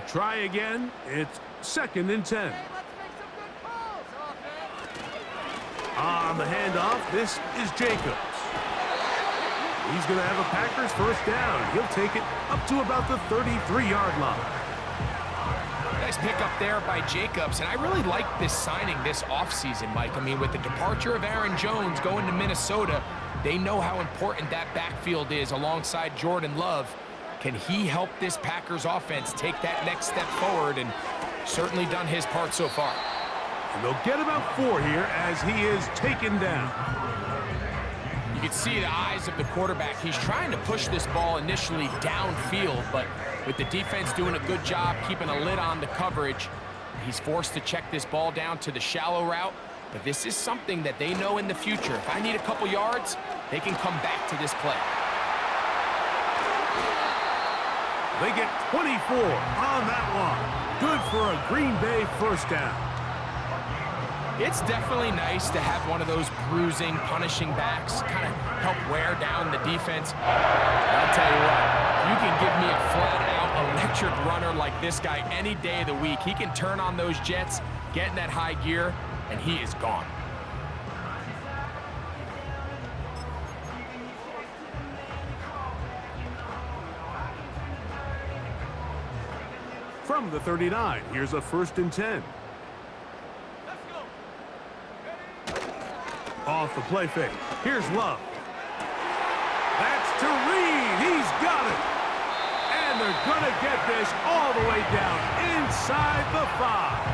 try again. It's 2nd and 10. On the handoff, this is Jacobs. He's going to have a Packers first down. He'll take it up to about the 33-yard line. Nice pickup there by Jacobs, and I really like this signing this offseason, Mike. I mean, with the departure of Aaron Jones going to Minnesota, they know how important that backfield is alongside Jordan Love. Can he help this Packers offense take that next step forward? And certainly done his part so far. And they'll get about 4 here as he is taken down. You can see the eyes of the quarterback. He's trying to push this ball initially downfield, but with the defense doing a good job keeping a lid on the coverage, he's forced to check this ball down to the shallow route. But this is something that they know in the future. If I need a couple yards, they can come back to this play. They get 24 on that one. Good for a Green Bay first down. It's definitely nice to have one of those bruising, punishing backs kind of help wear down the defense. I'll tell you what, you can give me a flat-out electric runner like this guy any day of the week. He can turn on those jets, get in that high gear, and he is gone. From the 39, here's a 1st and 10. Off the play fake. Here's Love. That's to Reed. He's got it. And they're going to get this all the way down inside the 5.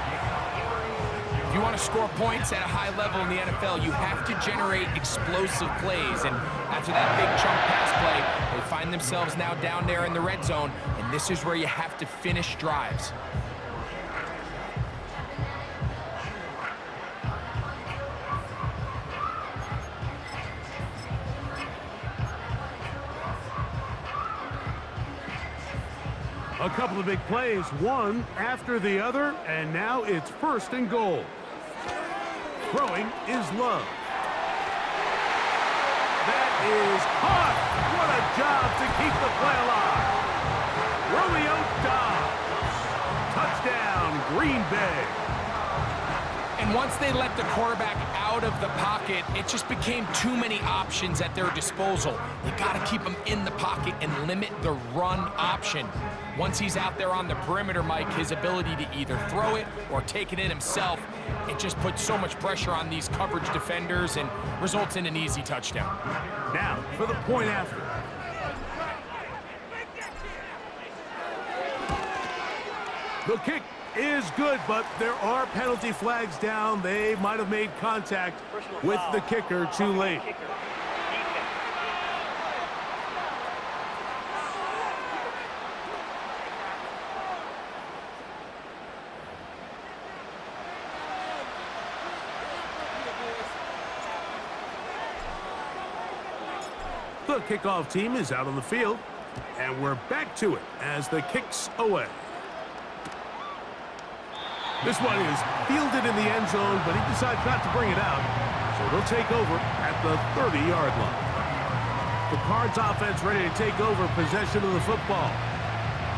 If you want to score points at a high level in the NFL, you have to generate explosive plays. And after that big chunk pass play, they find themselves now down there in the red zone. And this is where you have to finish drives. A couple of big plays, one after the other, and now it's 1st and goal. Throwing is Love. That is caught. What a job to keep the play alive. Romeo Dobbs. Touchdown, Green Bay. And once they let the quarterback out of the pocket, it just became too many options at their disposal. You got to keep him in the pocket and limit the run option. Once he's out there on the perimeter, Mike, his ability to either throw it or take it in himself, it just puts so much pressure on these coverage defenders and results in an easy touchdown. Now for the point after. The kick is good, but there are penalty flags down. They might have made contact with the kicker too late. The kickoff team is out on the field, and we're back to it as the kick's away. This one is fielded in the end zone, but he decides not to bring it out, so they'll take over at the 30-yard line. The Cards offense ready to take over possession of the football.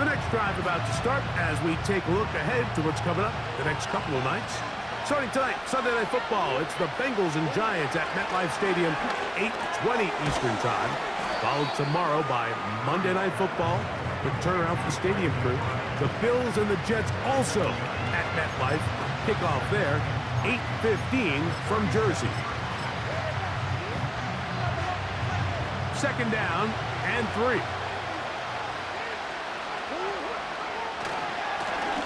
The next drive about to start as we take a look ahead to what's coming up the next couple of nights. Starting tonight, Sunday Night Football, it's the Bengals and Giants at MetLife Stadium, 8:20 Eastern Time. Followed tomorrow by Monday Night Football, the turnaround for the stadium crew. The Bills and the Jets also at MetLife. Kickoff there, 8:15 from Jersey. 2nd down and 3.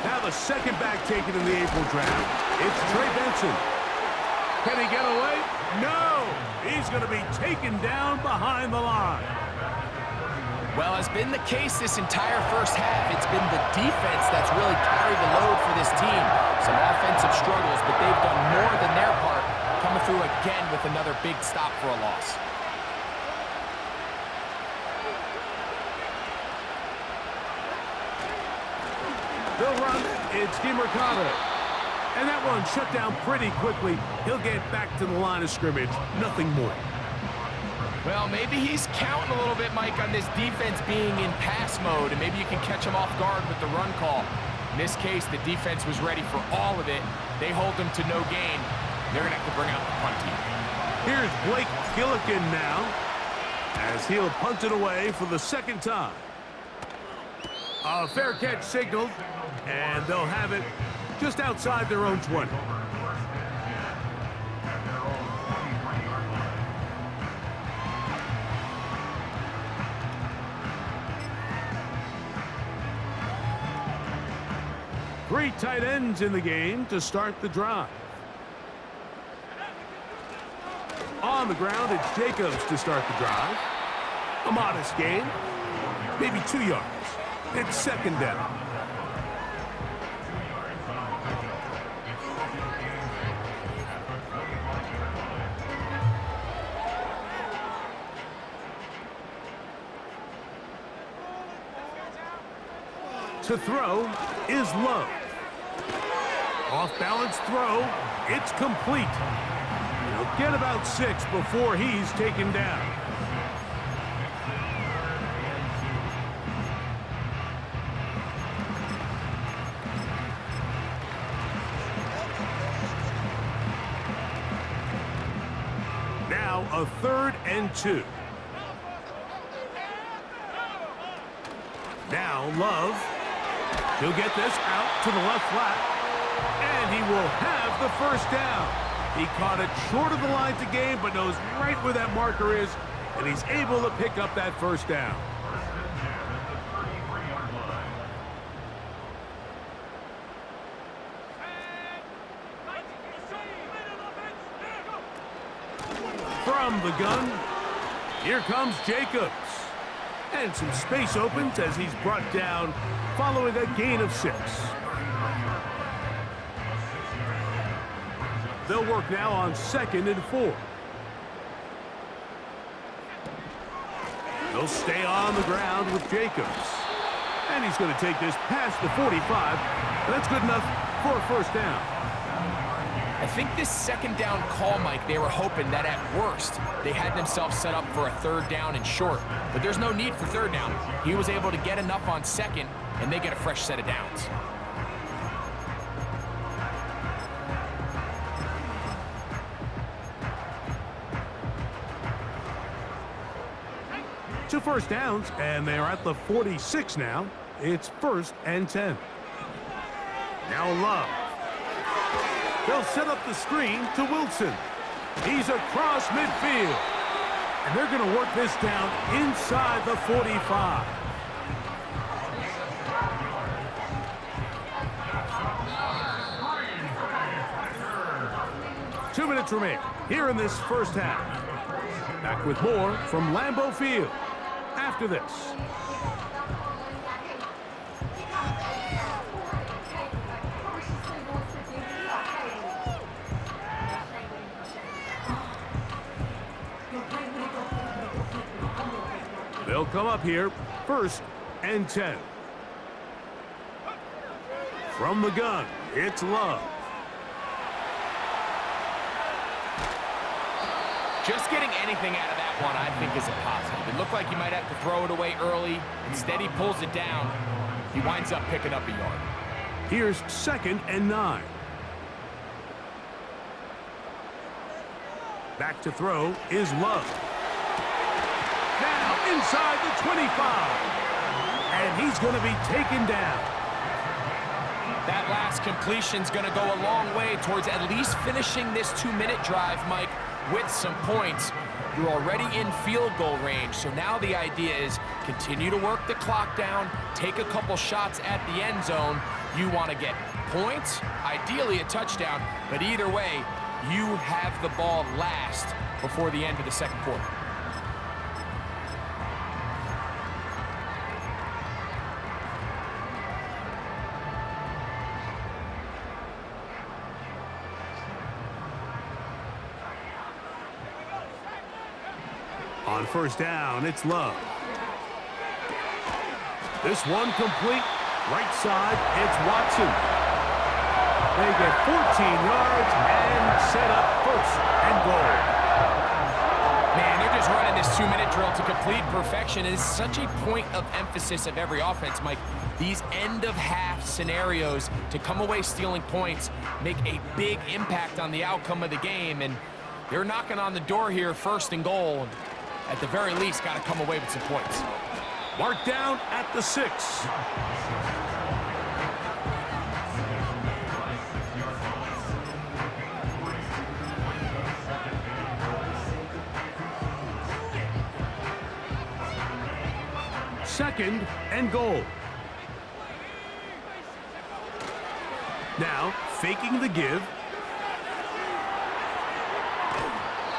Now the second back taken in the April draft. It's Trey Benson. Can he get away? No! He's going to be taken down behind the line. Well, as been the case this entire first half, it's been the defense that's really carried the load for this team. Some offensive struggles, but they've done more than their part, coming through again with another big stop for a loss. They'll run. It's DeMarcado. And that one shut down pretty quickly. He'll get back to the line of scrimmage. Nothing more. Well, maybe he's counting a little bit, Mike, on this defense being in pass mode, and maybe you can catch him off guard with the run call. In this case, the defense was ready for all of it. They hold them to no gain. They're going to have to bring out the punt team. Here's Blake Gillikin now, as he'll punt it away for the second time. A fair catch signaled, and they'll have it just outside their own 20. Three tight ends in the game to start the drive. On the ground, it's Jacobs to start the drive. A modest gain, maybe 2 yards. It's second down. To throw is Love. Off-balance throw, it's complete. He'll get about 6 before he's taken down. Now a 3rd and 2. Now Love. He'll get this out to the left flat, and he will have the first down. He caught it short of the line to gain, but knows right where that marker is, and he's able to pick up that first down. From the gun, here comes Jacobs. And some space opens as he's brought down following a gain of 6. They'll work now on 2nd and 4. They'll stay on the ground with Jacobs. And he's going to take this past the 45. And that's good enough for a first down. I think this second down call, Mike, they were hoping that at worst they had themselves set up for a 3rd down and short. But there's no need for 3rd down. He was able to get enough on 2nd, and they get a fresh set of downs. Two first downs, and they're at the 46 now. It's 1st and 10. Now Love. They'll set up the screen to Wilson. He's across midfield. And they're going to work this down inside the 45. Two minutes remain here in this first half. Back with more from Lambeau Field after this. They'll come up here, 1st and 10. From the gun, it's Love. Just getting anything out of that one, I think, is a positive. It looked like he might have to throw it away early. Instead, he pulls it down. He winds up picking up a yard. Here's 2nd and 9. Back to throw is Love. Now inside the 25. And he's going to be taken down. That last completion's going to go a long way towards at least finishing this 2-minute drive, Mike, with some points. You're already in field goal range, so now the idea is continue to work the clock down, take a couple shots at the end zone. You want to get points, ideally a touchdown, but either way, you have the ball last before the end of the second quarter. On 1st down, it's Love. This one complete. Right side, it's Watson. They get 14 yards and set up 1st and goal. Man, they're just running this 2-minute drill to complete perfection. It is such a point of emphasis of every offense, Mike. These end-of-half scenarios to come away stealing points make a big impact on the outcome of the game, and they're knocking on the door here, 1st and goal. At the very least, got to come away with some points. Marked down at the 6. Second and goal. Now, faking the give.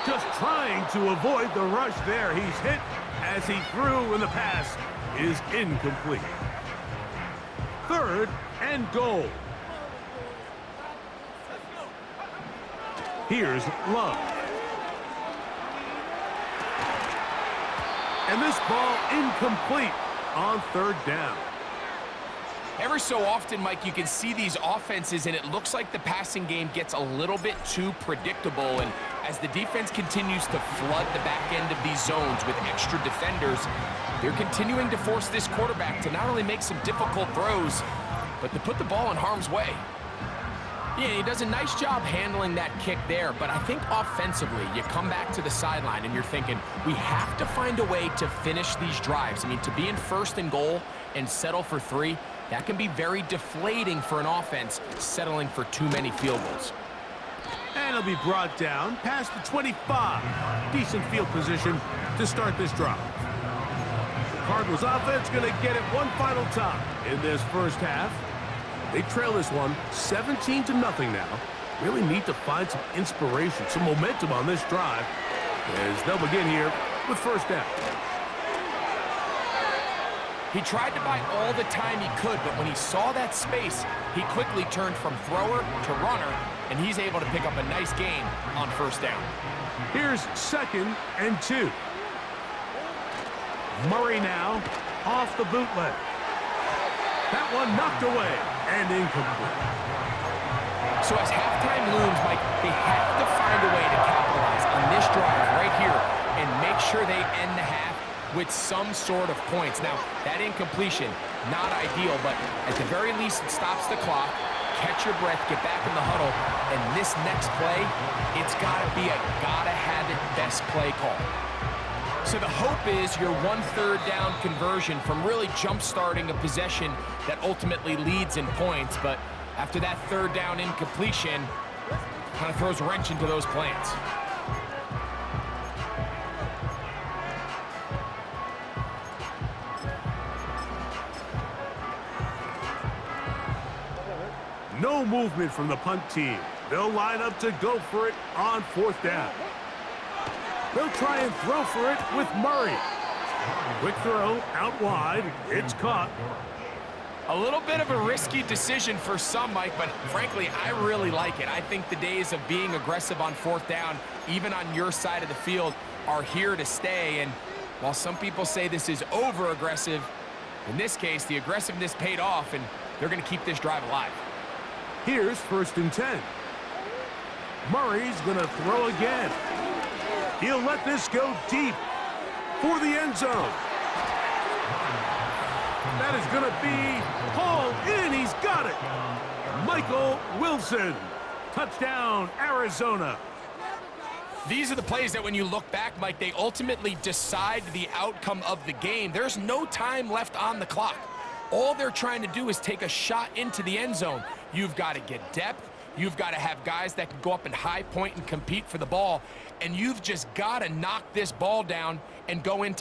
Just trying to avoid the rush there. He's hit as he threw, and the pass is incomplete. 3rd and goal. Here's Love. And this ball incomplete on 3rd down. Every so often, Mike, you can see these offenses, and it looks like the passing game gets a little bit too predictable. And as the defense continues to flood the back end of these zones with extra defenders, they're continuing to force this quarterback to not only make some difficult throws, but to put the ball in harm's way. Yeah, he does a nice job handling that kick there, but I think offensively, you come back to the sideline and you're thinking, we have to find a way to finish these drives. I mean, to be in 1st and goal and settle for 3, that can be very deflating for an offense settling for too many field goals. And he'll be brought down past the 25. Decent field position to start this drive. The Cardinals offense going to get it one final time in this 1st half. They trail this one 17-0 now. Really need to find some inspiration, some momentum on this drive, as they'll begin here with 1st down. He tried to buy all the time he could, but when he saw that space, he quickly turned from thrower to runner, and he's able to pick up a nice gain on 1st down. Here's 2nd and 2. Murray now off the bootleg. That one knocked away and incomplete. So as halftime looms, Mike, they have to find a way to capitalize on this drive right here and make sure they end the half with some sort of points. Now, that incompletion, not ideal, but at the very least, it stops the clock. Catch your breath, get back in the huddle, and this next play, it's got to be a gotta-have-it best play call. So the hope is your 1/3 down conversion from really jump-starting a possession that ultimately leads in points, but after that 3rd down incompletion, kind of throws a wrench into those plans. No movement from the punt team. They'll line up to go for it on 4th down. They'll try and throw for it with Murray. Quick throw out wide. It's caught. A little bit of a risky decision for some, Mike, but frankly, I really like it. I think the days of being aggressive on 4th down, even on your side of the field, are here to stay. And while some people say this is over-aggressive, in this case, the aggressiveness paid off, and they're going to keep this drive alive. Here's 1st and 10. Murray's going to throw again. He'll let this go deep for the end zone. That is going to be hauled in. He's got it. Michael Wilson. Touchdown, Arizona. These are the plays that when you look back, Mike, they ultimately decide the outcome of the game. There's no time left on the clock. All they're trying to do is take a shot into the end zone. You've got to get depth. You've got to have guys that can go up and high point and compete for the ball. And you've just got to knock this ball down and go into